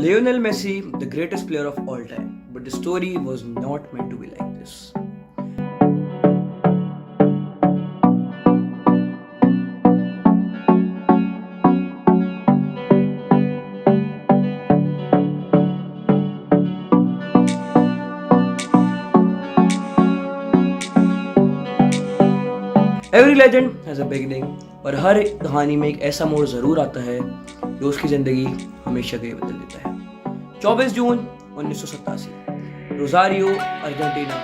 Lionel Messi, the greatest player of all time, but the story was not meant to be like this. Every legend has a beginning और हर कहानी में एक ऐसा मोड़ ज़रूर आता है जो उसकी ज़िंदगी हमेशा के लिए बदल देता है। 24 जून 1987 रोज़ारियो अर्जेंटीना,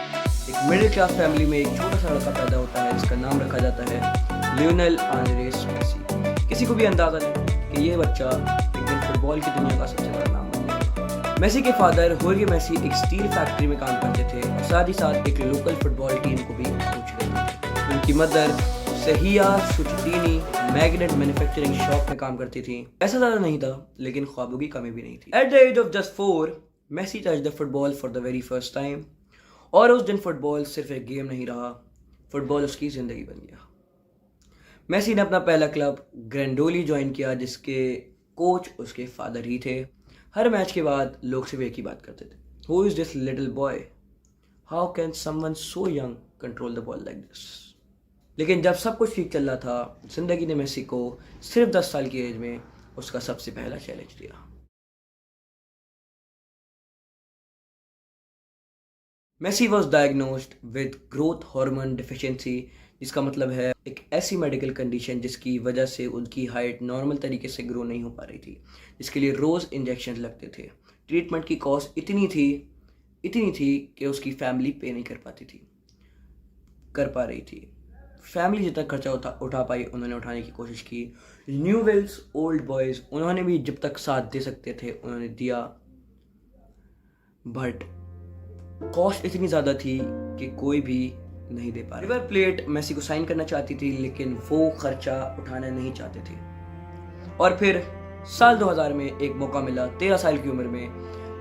एक मिडिल क्लास फैमिली में एक छोटा सा लड़का पैदा होता है जिसका नाम रखा जाता है लियोनेल आंद्रेस मेसी। किसी को भी अंदाज़ा नहीं कि ये बच्चा एक दिन फुटबॉल की दुनिया का सबसे बड़ा नाम बन जाएगा। मेसी के फादर होर्गे मेसी एक स्टील फैक्ट्री में काम करते थे और साथ ही साथ एक लोकल फुटबॉल टीम को भी कोच करते थे। उनकी मदर सहिया सुचिनी मैग्नेट मैन्युफैक्चरिंग शॉप में काम करती थी। ऐसा ज़्यादा नहीं था लेकिन ख्वाबों की कमी भी नहीं थी। At the age of just 4 Messi touch the football for the very first time और उस दिन फुटबॉल सिर्फ एक गेम नहीं रहा, फुटबॉल उसकी ज़िंदगी बन गया। मेसी ने अपना पहला क्लब ग्रैंडोली ज्वाइन किया जिसके कोच उसके फादर ही थे। हर मैच के बाद लोग सिर्फ एक ही बात करते थे, who is this little boy, how can someone so young control the ball like this. लेकिन जब सब कुछ ठीक चल रहा था, जिंदगी ने मेसी को सिर्फ 10 साल की एज में उसका सबसे पहला चैलेंज दिया। Messi was diagnosed with growth hormone deficiency, जिसका मतलब है एक ऐसी मेडिकल कंडीशन जिसकी वजह से उनकी हाइट नॉर्मल तरीके से ग्रो नहीं हो पा रही थी, जिसके लिए रोज़ इंजेक्शन लगते थे। ट्रीटमेंट की कॉस्ट इतनी थी कि उसकी फैमिली पे नहीं कर पा रही थी। फैमिली जितना खर्चा उठा पाई उन्होंने उठाने की कोशिश की। न्यू वेल्स ओल्ड बॉयज़ उन्होंने भी जब तक साथ दे सकते थे उन्होंने दिया, बट कॉस्ट इतनी ज़्यादा थी कि कोई भी नहीं दे पा रहा। रिवर प्लेट मेसी को साइन करना चाहती थी लेकिन वो खर्चा उठाना नहीं चाहते थे। और फिर साल 2000 में एक मौका मिला। 13 साल की उम्र में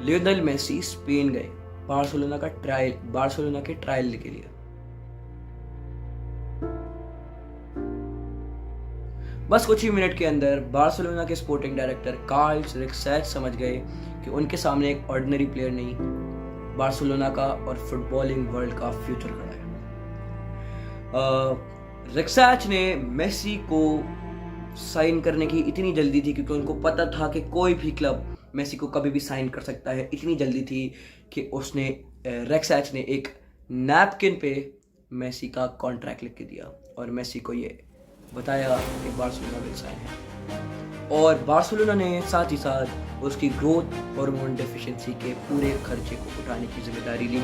लियोनेल मेसी स्पेन गए बार्सिलोना के ट्रायल के लिए। बस कुछ ही मिनट के अंदर बार्सिलोना के स्पोर्टिंग डायरेक्टर कार्ल रिक्सैच समझ गए कि उनके सामने एक ऑर्डिनरी प्लेयर नहीं, बार्सिलोना का और फुटबॉलिंग वर्ल्ड का फ्यूचर खड़ा है। रिक्सैच ने मेसी को साइन करने की इतनी जल्दी थी क्योंकि उनको पता था कि कोई भी क्लब मेसी को कभी भी साइन कर सकता है। इतनी जल्दी थी कि रिक्सैच ने एक नैपकिन पे मेसी का कॉन्ट्रैक्ट लिख के दिया और मेसी को ये बताया कि बार्सिलोना विल साइन है। और बार्सिलोना ने साथ ही साथ उसकी ग्रोथ हार्मोन डेफिशिएंसी के पूरे खर्चे को उठाने की जिम्मेदारी ली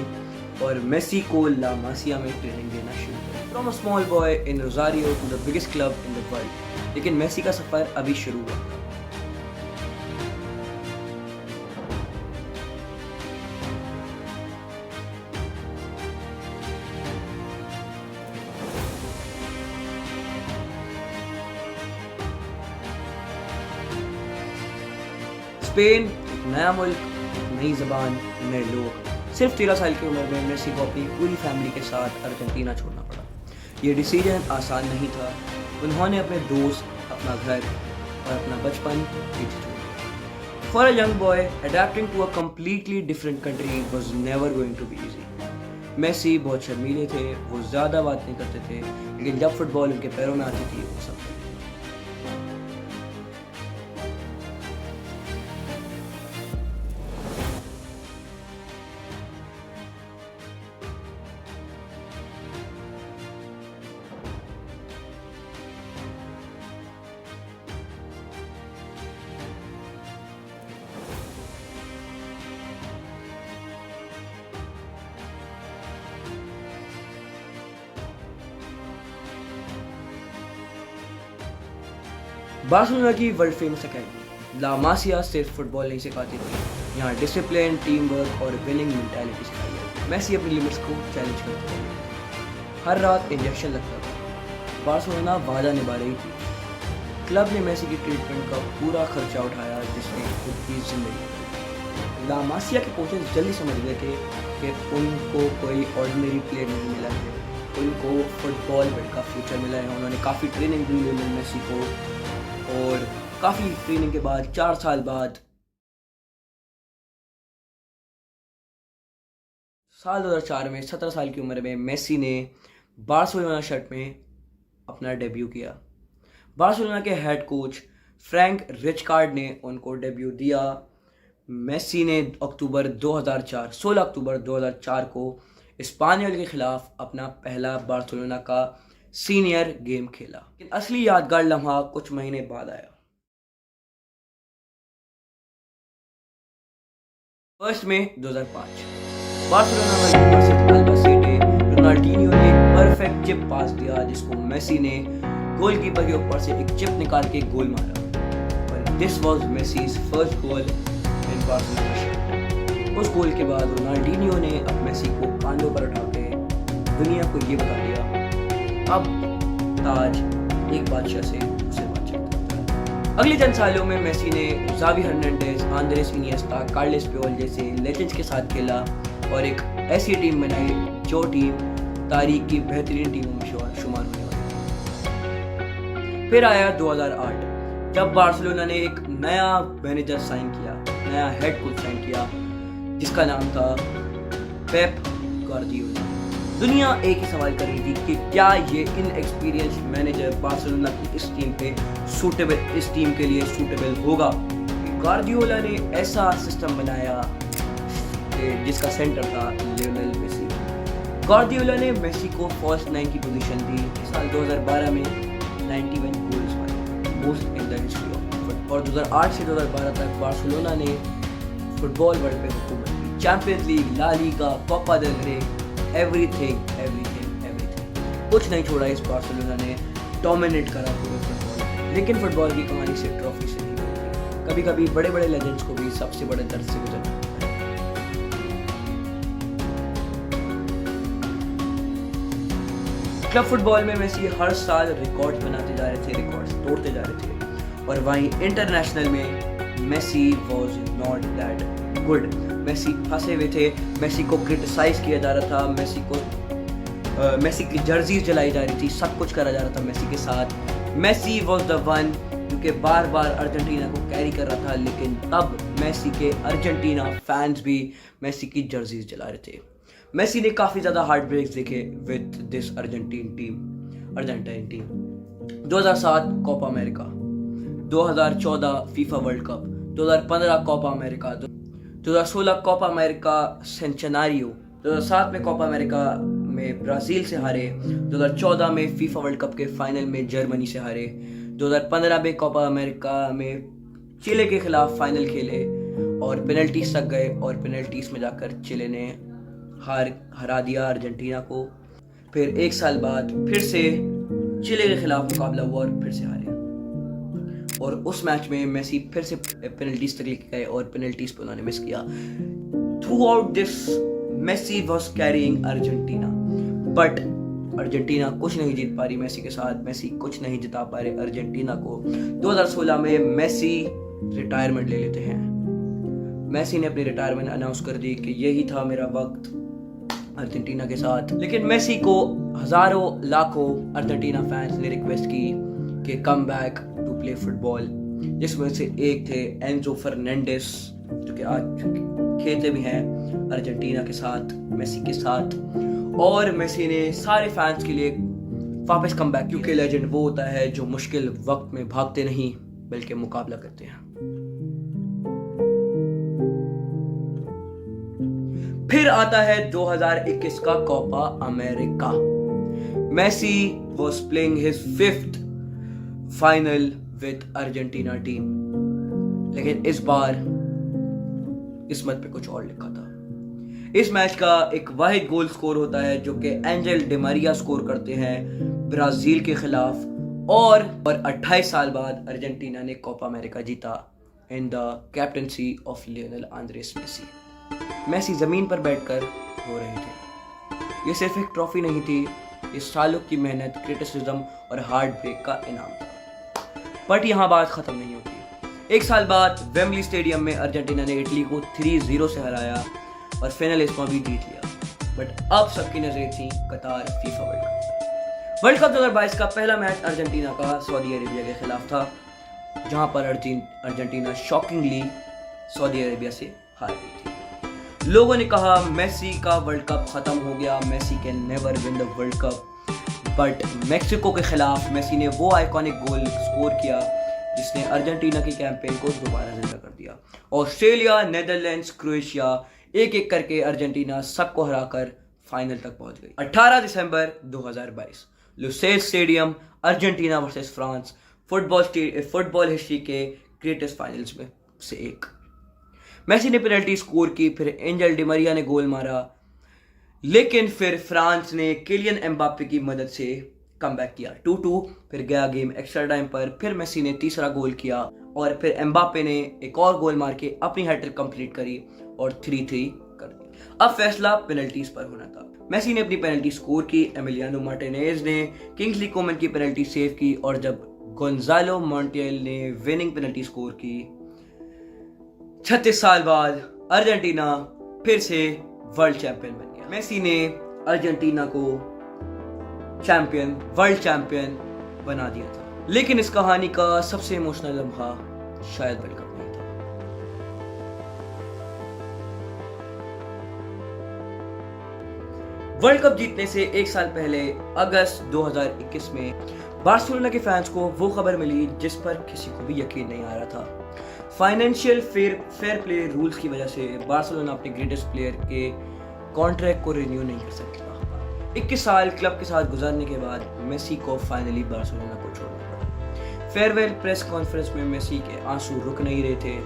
और मेसी को ला मासिया में ट्रेनिंग देना शुरू किया। From a small boy in Rosario to the biggest club in the world. लेकिन मेसी का सफ़र अभी शुरू हुआ। स्पेन, एक नया मुल्क, नई ज़बान, नए लोग। सिर्फ 13 साल की उम्र में मेसी को अपनी पूरी फैमिली के साथ अर्जेंटीना छोड़ना पड़ा। ये डिसीजन आसान नहीं था। उन्होंने अपने दोस्त, अपना घर और अपना बचपन पीछे छोड़ दिया। For a young boy adapting to a completely different country was never going to be easy. Messi बहुत शर्मीले थे, वो ज़्यादा बात नहीं करते थे, लेकिन जब फुटबॉल उनके पैरों में आती थी वो सब। बार्सिलोना की वर्ल्ड फेमस अकेडमी ला मासिया सिर्फ फुटबॉल नहीं सिखाती थी, यहाँ डिसिप्लिन, टीम वर्क और विनिंग मेंटालिटी सिखाई जाती। मेसी अपनी लिमिट्स को चैलेंज करते थे। हर रात इंजेक्शन लगता था। बार्सिलोना वादा निभा रही थी। क्लब ने मेसी की ट्रीटमेंट का पूरा खर्चा उठाया जिसने खुद की जिंदगी। ला मासिया के कोचेस जल्दी समझ गए थे कि उनको कोई ऑर्डिनरी प्लेयर नहीं मिला है, उनको फुटबॉल वर्ल्ड का फ्यूचर मिला है। उन्होंने काफ़ी ट्रेनिंग दी मेसी को और काफ़ी ट्रेनिंग के बाद 4 साल बाद साल 2004 में 17 साल की उम्र में मेसी ने बार्सिलोना शर्ट में अपना डेब्यू किया। बार्सिलोना के हेड कोच फ्रैंक रिचकार्ड ने उनको डेब्यू दिया। मेसी ने 16 अक्टूबर 2004 को स्पानियल के खिलाफ अपना पहला बार्सिलोना का सीनियर गेम खेला। लेकिन असली यादगार लम्हा कुछ महीने बाद आया। 1 मई 2005 बार्सिलोना अल्बासीटे रोनाल्डिनियो ने एक परफेक्ट चिप पास दिया जिसको मेसी ने गोलकीपर के ऊपर से एक चिप निकाल के गोल मारा और this was Messi's first goal in Barcelona. उस गोल के बाद रोनाल्डिनियो ने अब मेसी को कांधों पर उठा के दुनिया को ये बता दिया अब ताज एक बादशाह से दूसरे बादशाह तक है। अगले चंद सालों में मेसी ने Xavi Hernandez, Andres Iniesta, Carles Puyol जैसे लेजेंड्स के साथ खेला और एक ऐसी टीम बनाई जो टीम तारीख की बेहतरीन टीमों में शुमार होने वाली। फिर आया 2008 जब बार्सिलोना ने एक नया मैनेजर साइन किया, नया हेड कोच साइन किया जिसका नाम था पेप गार्दियोला। दुनिया एक ही सवाल कर रही थी कि क्या ये इनएक्सपीरियंस मैनेजर बार्सिलोना की इस टीम के लिए सूटेबल होगा। गार्दियोला ने ऐसा सिस्टम बनाया जिसका सेंटर था लियोनेल मेसी। गार्दियोला ने मेसी को फर्स्ट 9 की पोजीशन दी। साल 2012 में 91 गोल्स मारे, most in the history of. और 2008 से 2012 तक बार्सिलोना ने फुटबॉल वर्ल्ड पे हुकूमत की। Champions League, La Liga, Copa del Rey, everything कुछ नहीं छोड़ा। इस बार्सिलोना ने डोमिनेट करा पूरे फुटबॉल। लेकिन फुटबॉल की कहानी से ट्रॉफी से नहीं होती। कभी कभी बड़े बड़े लेजेंड्स को भी सबसे बड़े दर्द से गुजरना पड़ता है। क्लब फुटबॉल में मेसी हर साल रिकॉर्ड बनाते जा रहे थे, रिकॉर्ड्स तोड़ते जा रहे थे और वहीं इंटरनेशनल में Messi was not that good. Messi फंसे हुए थे, मेसी को क्रिटिसाइज किया जा रहा था, मेसी की जर्सीज जलाई जा रही थी, सब कुछ करा जा रहा था मेसी के साथ। मेसी वाज द वन जो कि बार बार अर्जेंटीना को कैरी कर रहा था, लेकिन तब मेसी के अर्जेंटीना फैंस भी मेसी की जर्सीज जला रहे थे। मेसी ने काफ़ी ज़्यादा हार्ट ब्रेक्स देखे with this Argentine team. 2007 Copa America, 2014 FIFA world Cup, 2015 Copa America, 2016 Copa America Centenario, 2007 में कोपा अमेरिका में ब्राज़ील से हारे, 2014 में फीफा वर्ल्ड कप के फाइनल में जर्मनी से हारे, 2015 में कोपा अमेरिका में चिले के खिलाफ फाइनल खेले और पेनल्टीज तक गए और पेनल्टीज में जाकर चिले ने हरा दिया अर्जेंटीना को। फिर एक साल बाद फिर से चिले के खिलाफ मुकाबला हुआ और फिर से हारे और उस मैच में मेसी फिर से पेनल्टीज तक लेके गए और पेनल्टीज पे उन्होंने मिस किया। Throughout this Messi was carrying Argentina, but Argentina कुछ नहीं जीत पा रही मेसी के साथ, मेसी कुछ नहीं जिता पा रहे अर्जेंटीना को। 2016 में मेसी रिटायरमेंट ले लेते हैं। मेसी ने अपनी रिटायरमेंट अनाउंस कर दी कि यही था मेरा वक्त अर्जेंटीना के साथ। लेकिन मेसी को हजारों लाखों अर्जेंटीना फैंस ने रिक्वेस्ट की कि come back to play football, जिसमें से एक थे एंजो फर्नांडिस जो कि आज खेलते भी हैं अर्जेंटीना के साथ, मेसी के साथ। और मेसी ने सारे फैंस के लिए वापस कम बैक, क्योंकि लेजेंड वो होता है जो मुश्किल वक्त में भागते नहीं बल्कि मुकाबला करते हैं। फिर आता है 2021 का Copa America. Messi was playing his 5th final with Argentina team, लेकिन इस बार किस्मत पे कुछ और लिखा था। इस मैच का एक वाहिद गोल स्कोर होता है जो कि एंजेल डिमारिया स्कोर करते हैं ब्राजील के खिलाफ और 28 साल बाद अर्जेंटीना ने कोपा अमेरिका जीता in the captaincy of Lionel Andres Messi. Messi जमीन पर बैठकर रो रहे थे। ये सिर्फ एक ट्रॉफी नहीं थी, इस सालों की मेहनत, क्रिटिसिज्म और हार्ट ब्रेक का इनाम था। बट यहाँ बात खत्म नहीं होती। एक साल बाद वेम्बली स्टेडियम में अर्जेंटीना ने इटली को 3-0 से हराया और फाइनल इसमें भी जीत लिया। बट अब सबकी नजरें थी कतार फीफा वर्ल्ड कप 2022 का पहला मैच अर्जेंटीना का सऊदी अरेबिया के खिलाफ था, जहां पर अर्जेंटीना शॉकिंगली सऊदी अरेबिया से हार गई थी। लोगों ने कहा मेसी का वर्ल्ड कप खत्म हो गया, Messi can never win the world cup. But Mexico के खिलाफ मेसी ने वो आइकॉनिक गोल स्कोर किया जिसने अर्जेंटीना की कैंपेन को दोबारा जिंदा कर दिया। ऑस्ट्रेलिया, नेदरलैंड्स, क्रोएशिया, एक एक करके अर्जेंटीना सबको हराकर फाइनल तक पहुंच गई। 18 दिसंबर 2022 Lusail stadium, Argentina versus France, football history के ग्रेटेस्ट फाइनल्स में से एक। मेसी ने पेनल्टी स्कोर की, फिर एंजल डि मरिया ने गोल मारा, लेकिन फिर फ्रांस ने किलियन एम्बापे की मदद से कमबैक किया। 2-2 फिर गया गेम एक्स्ट्रा टाइम पर, फिर मेसी ने तीसरा गोल किया और फिर एम्बापे ने एक और गोल मार के अपनी हैट्रिक कंप्लीट करी और 3-3 कर दी। अब फैसला पेनल्टीज पर होना था। मेसी ने अपनी पेनल्टी स्कोर की, एमिलियानो मार्टिनेज ने किंग्सली कोमन की पेनल्टी सेव की और जब गोंजालो मॉन्टियल ने विनिंग पेनल्टी स्कोर की, 36 साल बाद अर्जेंटीना फिर से वर्ल्ड चैंपियन बन गया। मेसी ने अर्जेंटीना को वर्ल्ड चैंपियन बना दिया था। लेकिन इस कहानी का सबसे इमोशनल लम्हा शायद वर्ल्ड कप नहीं था। वर्ल्ड कप जीतने से एक साल पहले अगस्त 2021 में बार्सिलोना के फैंस को वो खबर मिली जिस पर किसी को भी यकीन नहीं आ रहा था। फाइनेंशियल फेयर प्ले रूल्स की वजह से बार्सिलोना अपने ग्रेटेस्ट प्लेयर के कॉन्ट्रैक्ट को रिन्यू नहीं कर सकता। 21 साल क्लब के साथ गुजारने के बाद मेसी को फाइनली बार्सिलोना को छोड़ना पड़ा। फेयरवेल प्रेस कॉन्फ्रेंस में मेसी के आंसू रुक नहीं रहे थे।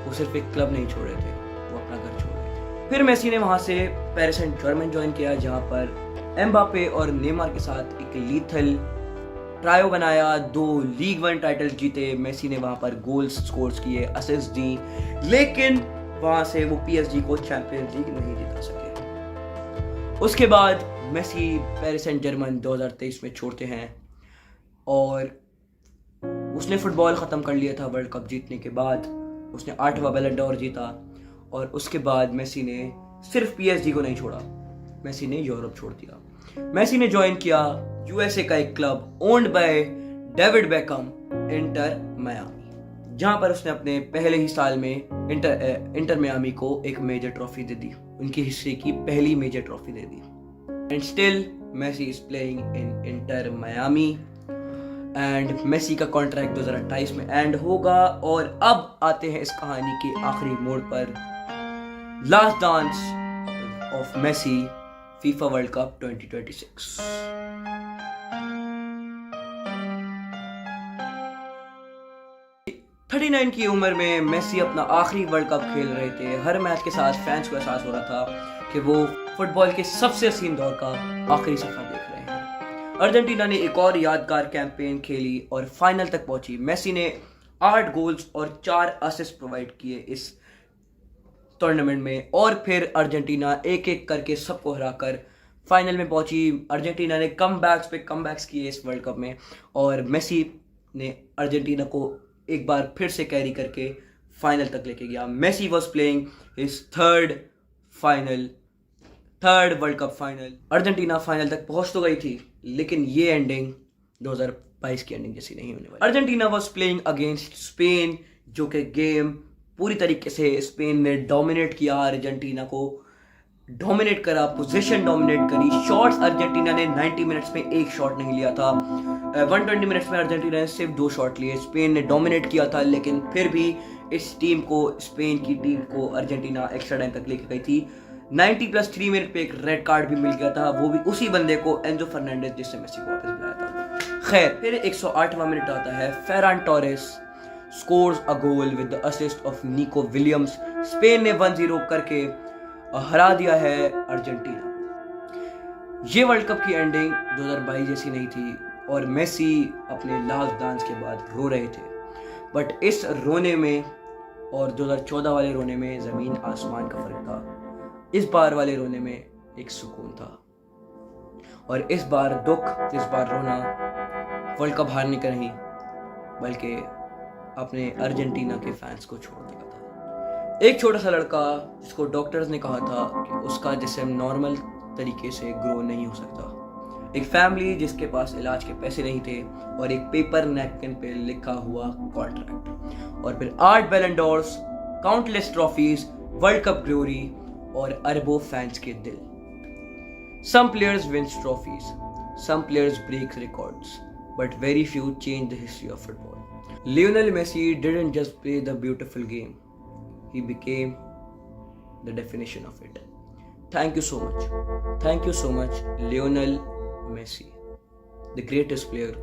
वो सिर्फ एक क्लब नहीं छोड़ रहे थे, वो अपना घर छोड़ रहे थे। फिर मेसी ने वहां से पेरिस सेंट जर्मन ज्वाइन किया, जहां पर एम्बापे और नेमार के साथ एक लीथल ट्रायो बनाया। 2 लीग 1 टाइटल जीते। मेसी ने वहां पर गोल्स स्कोर्स किए, असिस्ट दी, लेकिन वहां से वो पीएसजी को चैंपियंस लीग नहीं जिता सके। उसके बाद मेसी पेरिस सेंट जर्मन 2023 में छोड़ते हैं और उसने फुटबॉल ख़त्म कर लिया था। वर्ल्ड कप जीतने के बाद उसने 8वां बैलन डोर जीता और उसके बाद मेसी ने सिर्फ पीएसजी को नहीं छोड़ा, मेसी ने यूरोप छोड़ दिया। मेसी ने ज्वाइन किया यूएसए का एक club owned by David become, inter Miami, जहां पर उसने अपने पहले ही साल में इंटर मियामी को एक मेजर ट्रॉफी दे दी, उनकी हिस्ट्री की पहली मेजर ट्रॉफी दे दी। And still Messi is playing in Inter Miami and Messi का कॉन्ट्रैक्ट 2028 में एंड होगा। और अब आते हैं इस कहानी के आखिरी मोड़ पर, last dance of Messi FIFA world cup 2026। Thirty 39 की उम्र में मेसी अपना आखिरी वर्ल्ड कप खेल रहे थे। हर मैच के साथ फैंस को एहसास हो रहा था कि वो फुटबॉल के सबसे हसीन दौर का आखिरी सफर देख रहे हैं। अर्जेंटीना ने एक और यादगार कैंपेन खेली और फाइनल तक पहुंची। मेसी ने 8 गोल्स और 4 असिस्ट प्रोवाइड किए इस टूर्नामेंट में और फिर अर्जेंटीना एक एक करके सबको हराकर फाइनल में पहुंची। अर्जेंटीना ने कमबैक्स किए इस वर्ल्ड कप में और मेसी ने अर्जेंटीना को एक बार फिर से कैरी करके फाइनल तक लेके गया। Messi was playing his third world cup final. Argentina final तक पहुंच तो गई थी, लेकिन ये एंडिंग 2022 की एंडिंग जैसी नहीं होने वाली। Argentina was playing against Spain, जो कि गेम पूरी तरीके से स्पेन ने डोमिनेट किया, अर्जेंटीना को डोमिनेट करा, पोजीशन डोमिनेट करी। शॉट्स अर्जेंटीना ने 90 मिनट्स में एक शॉट नहीं लिया था। 120 मिनट्स में अर्जेंटीना ने सिर्फ 2 शॉट लिए। स्पेन ने डोमिनेट किया था, लेकिन फिर भी स्पेन की टीम को अर्जेंटीना एक्स्ट्रा टाइम तक लेके गई थी। 90+3 मिनट पे एक रेड कार्ड भी मिल गया था, वो भी उसी बंदे को, एंजो फर्नांडिस, जिससे मेसी को वापस बुलाया था। खैर, फिर 108वां मिनट आता है। Ferran Torres scores a goal with the assist of Nico Williams. Spain ने 1-0 करके हरा दिया है अर्जेंटीना। ये वर्ल्ड कप की एंडिंग 2022 जैसी नहीं थी और मेसी अपने लास्ट डांस के बाद रो रहे थे। बट इस रोने में और 2014 वाले रोने में जमीन आसमान का फर्क था। इस बार वाले रोने में एक सुकून था और इस बार दुख, इस बार रोना वर्ल्ड कप हारने का नहीं, बल्कि अपने अर्जेंटीना के फैंस को छोड़ने का था। एक छोटा सा लड़का जिसको डॉक्टर्स ने कहा था कि उसका जिस्म नॉर्मल तरीके से ग्रो नहीं हो सकता। एक फैमिली जिसके पास इलाज के पैसे नहीं थे और एक पेपर नैपकिन पे लिखा हुआ कॉन्ट्रैक्ट और फिर 8 बैलन doors, countless trophies, world cup glory और अरबों फैंस के दिल। Some players win trophies, some players break records, but very few change the history of football. Lionel Messi didn't just play the beautiful game, he became the definition of it. Thank you so much, Lionel Messi, the greatest player